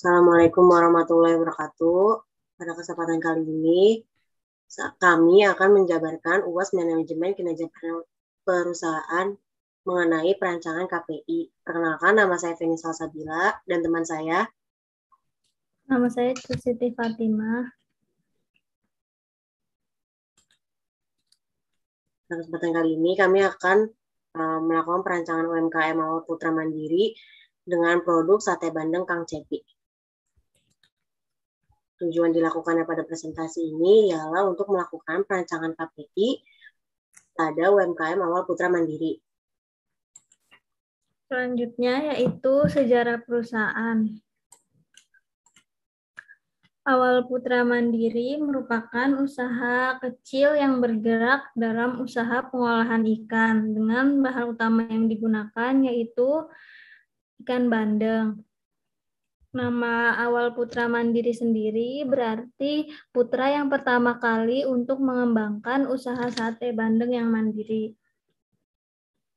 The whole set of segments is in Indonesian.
Assalamualaikum warahmatullahi wabarakatuh. Pada kesempatan kali ini, kami akan menjabarkan UAS Manajemen Kinerja Perusahaan mengenai perancangan KPI. Perkenalkan, nama saya Feni Salsabila dan teman saya. Nama saya Siti Fatimah. Pada kesempatan kali ini, kami akan melakukan perancangan UMKM awal putra mandiri dengan produk sate bandeng Kang Cepi. Tujuan dilakukannya pada presentasi ini ialah untuk melakukan perancangan KPI pada UMKM awal putra mandiri. Selanjutnya yaitu sejarah perusahaan. Awal Putra Mandiri merupakan usaha kecil yang bergerak dalam usaha pengolahan ikan dengan bahan utama yang digunakan yaitu ikan bandeng. Nama awal Putra Mandiri sendiri berarti putra yang pertama kali untuk mengembangkan usaha sate bandeng yang mandiri.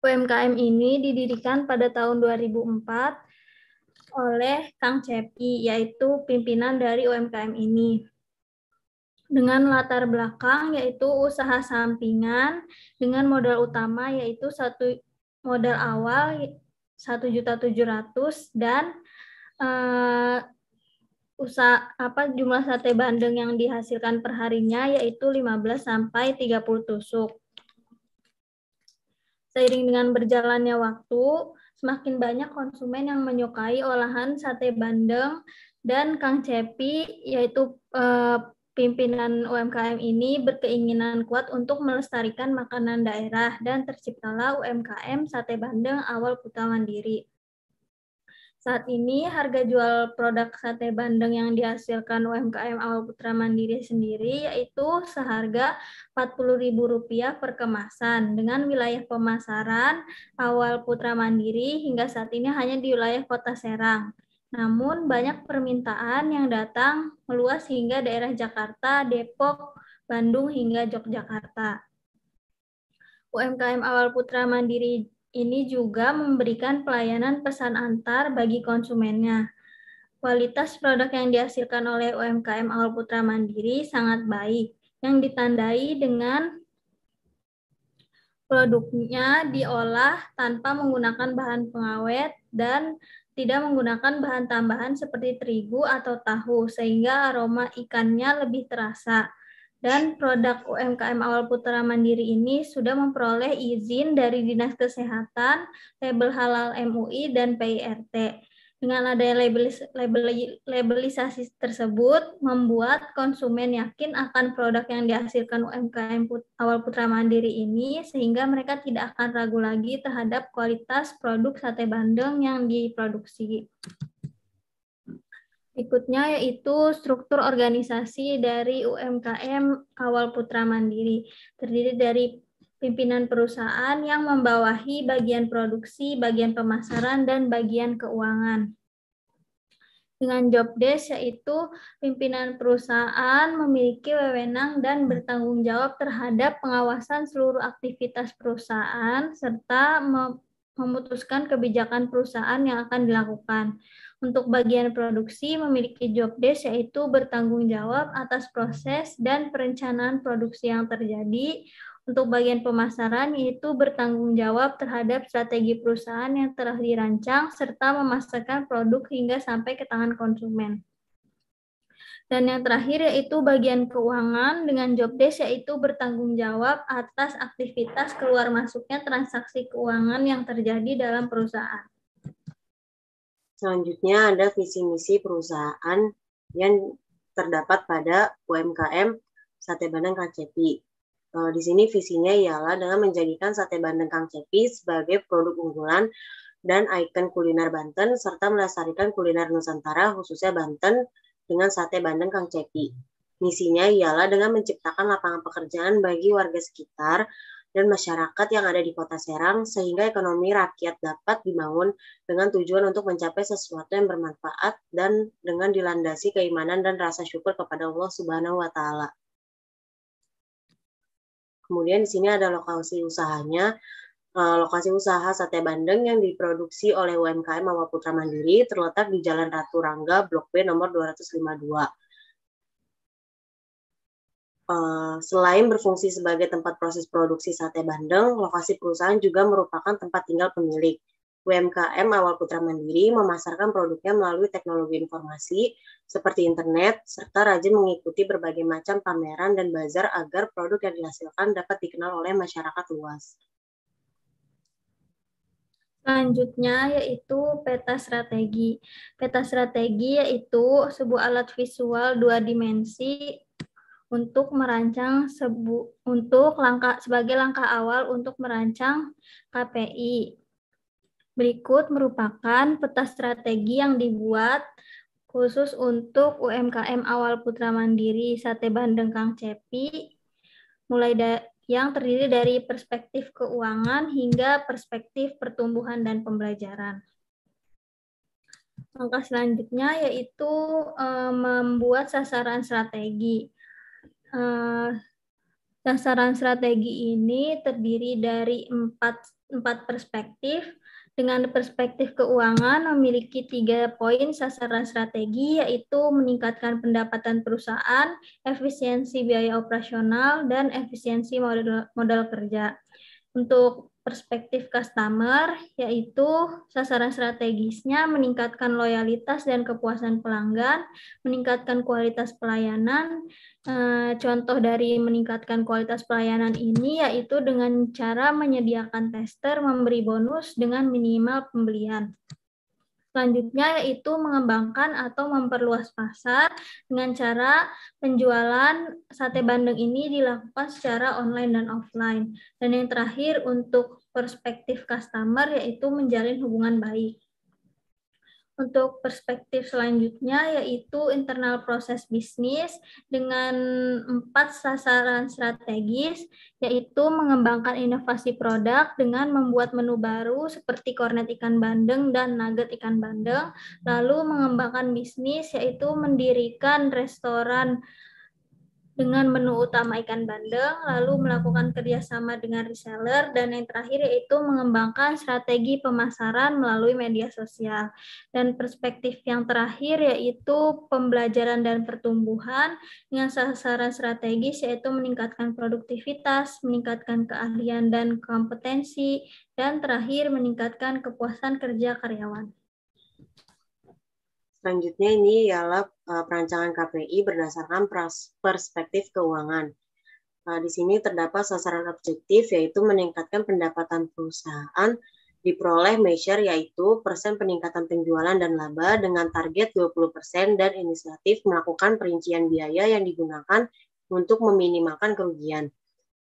UMKM ini didirikan pada tahun 2004 oleh Kang Cepi, yaitu pimpinan dari UMKM ini. Dengan latar belakang yaitu usaha sampingan dengan modal utama yaitu modal awal 1.700.000 dan jumlah sate bandeng yang dihasilkan perharinya yaitu 15 sampai 30 tusuk. Seiring dengan berjalannya waktu, semakin banyak konsumen yang menyukai olahan sate bandeng dan Kang Cepi yaitu pimpinan UMKM ini berkeinginan kuat untuk melestarikan makanan daerah dan terciptalah UMKM Sate Bandeng Awal Putra Mandiri. Saat ini harga jual produk sate bandeng yang dihasilkan UMKM Awal Putra Mandiri sendiri yaitu seharga Rp40.000 per kemasan dengan wilayah pemasaran Awal Putra Mandiri hingga saat ini hanya di wilayah Kota Serang. Namun banyak permintaan yang datang meluas hingga daerah Jakarta, Depok, Bandung hingga Yogyakarta. UMKM Awal Putra Mandiri ini juga memberikan pelayanan pesan antar bagi konsumennya. Kualitas produk yang dihasilkan oleh UMKM Awal Putra Mandiri sangat baik, yang ditandai dengan produknya diolah tanpa menggunakan bahan pengawet dan tidak menggunakan bahan tambahan seperti terigu atau tahu, sehingga aroma ikannya lebih terasa. Dan produk UMKM Awal Putra Mandiri ini sudah memperoleh izin dari Dinas Kesehatan, label halal MUI, dan PIRT. Dengan adanya labelisasi tersebut, membuat konsumen yakin akan produk yang dihasilkan UMKM Awal Putra Mandiri ini, sehingga mereka tidak akan ragu lagi terhadap kualitas produk sate bandeng yang diproduksi. Berikutnya yaitu struktur organisasi dari UMKM Awal Putra Mandiri. Terdiri dari pimpinan perusahaan yang membawahi bagian produksi, bagian pemasaran, dan bagian keuangan. Dengan job desk yaitu pimpinan perusahaan memiliki wewenang dan bertanggung jawab terhadap pengawasan seluruh aktivitas perusahaan serta memutuskan kebijakan perusahaan yang akan dilakukan. Untuk bagian produksi memiliki job desk yaitu bertanggung jawab atas proses dan perencanaan produksi yang terjadi. Untuk bagian pemasaran yaitu bertanggung jawab terhadap strategi perusahaan yang telah dirancang serta memasarkan produk hingga sampai ke tangan konsumen. Dan yang terakhir yaitu bagian keuangan dengan job desk yaitu bertanggung jawab atas aktivitas keluar masuknya transaksi keuangan yang terjadi dalam perusahaan. Selanjutnya ada visi misi perusahaan yang terdapat pada UMKM Sate Bandeng Kang Cepi. Di sini visinya ialah dengan menjadikan sate bandeng Kang Cepi sebagai produk unggulan dan ikon kuliner Banten serta melestarikan kuliner Nusantara khususnya Banten dengan sate bandeng Kang Cepi. Misinya ialah dengan menciptakan lapangan pekerjaan bagi warga sekitar dan masyarakat yang ada di Kota Serang sehingga ekonomi rakyat dapat dibangun dengan tujuan untuk mencapai sesuatu yang bermanfaat dan dengan dilandasi keimanan dan rasa syukur kepada Allah Subhanahu wa taala. Kemudian di sini ada lokasi usahanya. Lokasi usaha sate bandeng yang diproduksi oleh UMKM Awal Putra Mandiri terletak di Jalan Ratu Rangga, Blok B nomor 252. Selain berfungsi sebagai tempat proses produksi sate bandeng, lokasi perusahaan juga merupakan tempat tinggal pemilik. UMKM Awal Putra Mandiri memasarkan produknya melalui teknologi informasi seperti internet, serta rajin mengikuti berbagai macam pameran dan bazar agar produk yang dihasilkan dapat dikenal oleh masyarakat luas. Selanjutnya yaitu peta strategi. Peta strategi yaitu sebuah alat visual 2 dimensi untuk merancang sebagai langkah awal untuk merancang KPI. Berikut merupakan peta strategi yang dibuat khusus untuk UMKM Awal Putra Mandiri Sate Bandeng Kang Cepi, yang terdiri dari perspektif keuangan hingga perspektif pertumbuhan dan pembelajaran. Langkah selanjutnya yaitu membuat sasaran strategi. Sasaran strategi ini terdiri dari empat perspektif. Dengan perspektif keuangan memiliki 3 poin sasaran strategi, yaitu meningkatkan pendapatan perusahaan, efisiensi biaya operasional, dan efisiensi modal kerja. Untuk perspektif customer, yaitu sasaran strategisnya meningkatkan loyalitas dan kepuasan pelanggan, meningkatkan kualitas pelayanan. Contoh dari meningkatkan kualitas pelayanan ini yaitu dengan cara menyediakan tester memberi bonus dengan minimal pembelian. Selanjutnya yaitu mengembangkan atau memperluas pasar dengan cara penjualan sate bandeng ini dilakukan secara online dan offline. Dan yang terakhir untuk perspektif customer yaitu menjalin hubungan baik. Untuk perspektif selanjutnya yaitu internal proses bisnis dengan 4 sasaran strategis, yaitu mengembangkan inovasi produk dengan membuat menu baru seperti kornet ikan bandeng dan nugget ikan bandeng, lalu mengembangkan bisnis yaitu mendirikan restoran dengan menu utama ikan bandeng, lalu melakukan kerjasama dengan reseller, dan yang terakhir yaitu mengembangkan strategi pemasaran melalui media sosial. Dan perspektif yang terakhir yaitu pembelajaran dan pertumbuhan dengan sasaran strategis yaitu meningkatkan produktivitas, meningkatkan keahlian dan kompetensi, dan terakhir meningkatkan kepuasan kerja karyawan. Selanjutnya ini ialah perancangan KPI berdasarkan perspektif keuangan. Di sini terdapat sasaran objektif yaitu meningkatkan pendapatan perusahaan diperoleh measure yaitu persen peningkatan penjualan dan laba dengan target 20% dan inisiatif melakukan perincian biaya yang digunakan untuk meminimalkan kerugian.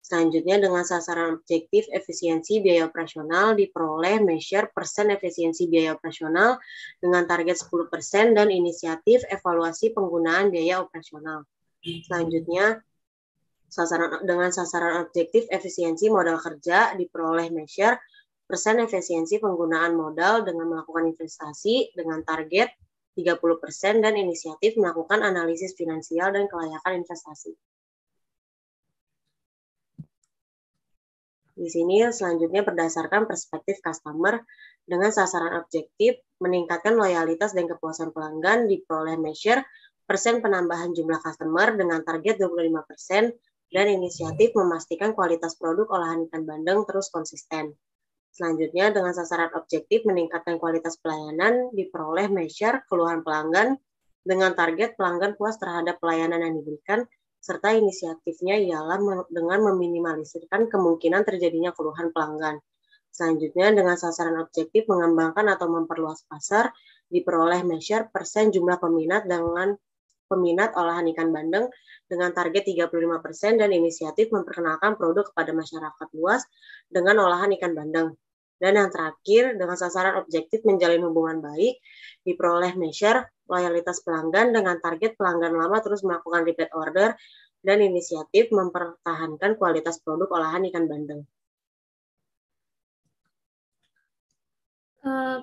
Selanjutnya dengan sasaran objektif efisiensi biaya operasional diperoleh measure persen efisiensi biaya operasional dengan target 10% dan inisiatif evaluasi penggunaan biaya operasional. Selanjutnya dengan sasaran objektif efisiensi modal kerja diperoleh measure persen efisiensi penggunaan modal dengan melakukan investasi dengan target 30% dan inisiatif melakukan analisis finansial dan kelayakan investasi. Di sini selanjutnya berdasarkan perspektif customer dengan sasaran objektif meningkatkan loyalitas dan kepuasan pelanggan diperoleh measure persen penambahan jumlah customer dengan target 25% dan inisiatif memastikan kualitas produk olahan ikan bandeng terus konsisten. Selanjutnya dengan sasaran objektif meningkatkan kualitas pelayanan diperoleh measure keluhan pelanggan dengan target pelanggan puas terhadap pelayanan yang diberikan serta inisiatifnya ialah dengan meminimalisirkan kemungkinan terjadinya keluhan pelanggan. Selanjutnya, dengan sasaran objektif mengembangkan atau memperluas pasar, diperoleh measure persen jumlah peminat dengan peminat olahan ikan bandeng dengan target 35% dan inisiatif memperkenalkan produk kepada masyarakat luas dengan olahan ikan bandeng. Dan yang terakhir, dengan sasaran objektif menjalin hubungan baik, diperoleh measure loyalitas pelanggan dengan target pelanggan lama terus melakukan repeat order dan inisiatif mempertahankan kualitas produk olahan ikan bandeng.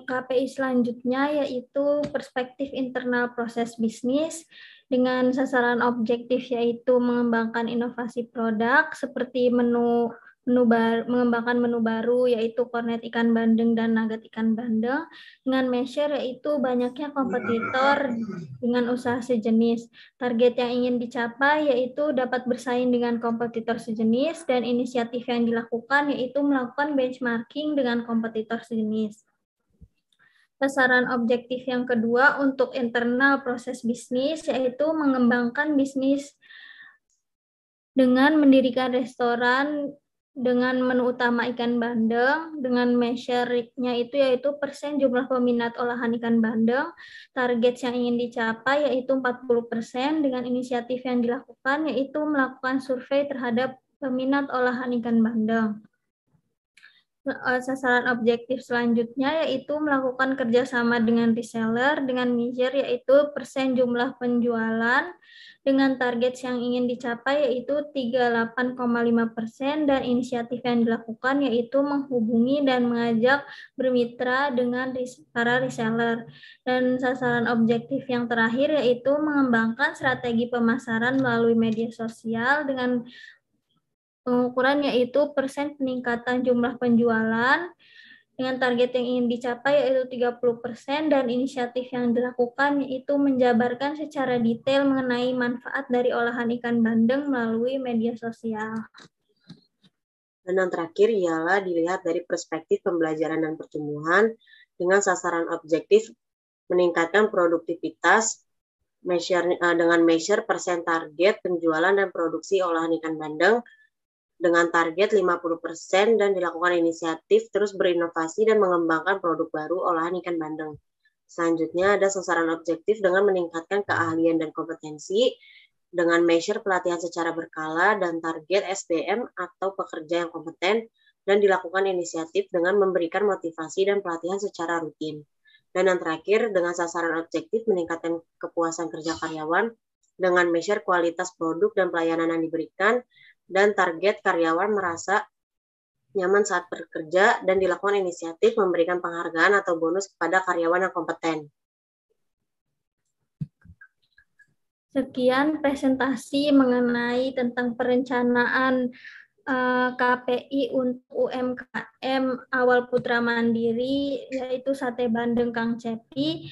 KPI selanjutnya yaitu perspektif internal proses bisnis dengan sasaran objektif yaitu mengembangkan inovasi produk seperti menu mengembangkan menu baru yaitu kornet ikan bandeng dan nugget ikan bandeng dengan measure yaitu banyaknya kompetitor dengan usaha sejenis. Target yang ingin dicapai yaitu dapat bersaing dengan kompetitor sejenis dan inisiatif yang dilakukan yaitu melakukan benchmarking dengan kompetitor sejenis. Sasaran objektif yang kedua untuk internal proses bisnis yaitu mengembangkan bisnis dengan mendirikan restoran dengan menu utama ikan bandeng, dengan measure-nya itu yaitu persen jumlah peminat olahan ikan bandeng, target yang ingin dicapai yaitu 40%, dengan inisiatif yang dilakukan yaitu melakukan survei terhadap peminat olahan ikan bandeng. Sasaran objektif selanjutnya yaitu melakukan kerjasama dengan reseller dengan measure yaitu persen jumlah penjualan dengan target yang ingin dicapai yaitu 38,5% dan inisiatif yang dilakukan yaitu menghubungi dan mengajak bermitra dengan para reseller. Dan sasaran objektif yang terakhir yaitu mengembangkan strategi pemasaran melalui media sosial dengan pengukuran yaitu persen peningkatan jumlah penjualan dengan target yang ingin dicapai yaitu 30% dan inisiatif yang dilakukan yaitu menjabarkan secara detail mengenai manfaat dari olahan ikan bandeng melalui media sosial. Dan yang terakhir ialah dilihat dari perspektif pembelajaran dan pertumbuhan dengan sasaran objektif meningkatkan produktivitas dengan measure persen target penjualan dan produksi olahan ikan bandeng dengan target 50% dan dilakukan inisiatif terus berinovasi dan mengembangkan produk baru olahan ikan bandeng. Selanjutnya ada sasaran objektif dengan meningkatkan keahlian dan kompetensi dengan measure pelatihan secara berkala dan target SDM atau pekerja yang kompeten dan dilakukan inisiatif dengan memberikan motivasi dan pelatihan secara rutin. Dan yang terakhir dengan sasaran objektif meningkatkan kepuasan kerja karyawan dengan measure kualitas produk dan pelayanan yang diberikan dan target karyawan merasa nyaman saat bekerja dan dilakukan inisiatif memberikan penghargaan atau bonus kepada karyawan yang kompeten. Sekian presentasi mengenai tentang perencanaan KPI untuk UMKM awal putra mandiri yaitu Sate Bandeng Kang Cepi.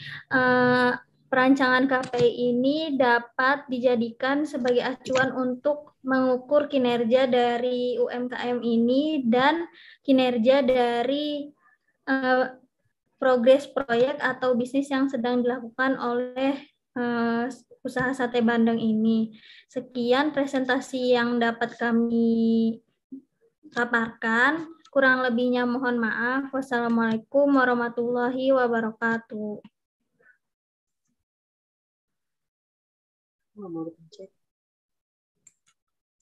Perancangan KPI ini dapat dijadikan sebagai acuan untuk mengukur kinerja dari UMKM ini dan kinerja dari progres proyek atau bisnis yang sedang dilakukan oleh usaha sate bandeng ini. Sekian presentasi yang dapat kami paparkan. Kurang lebihnya mohon maaf. Wassalamualaikum warahmatullahi wabarakatuh.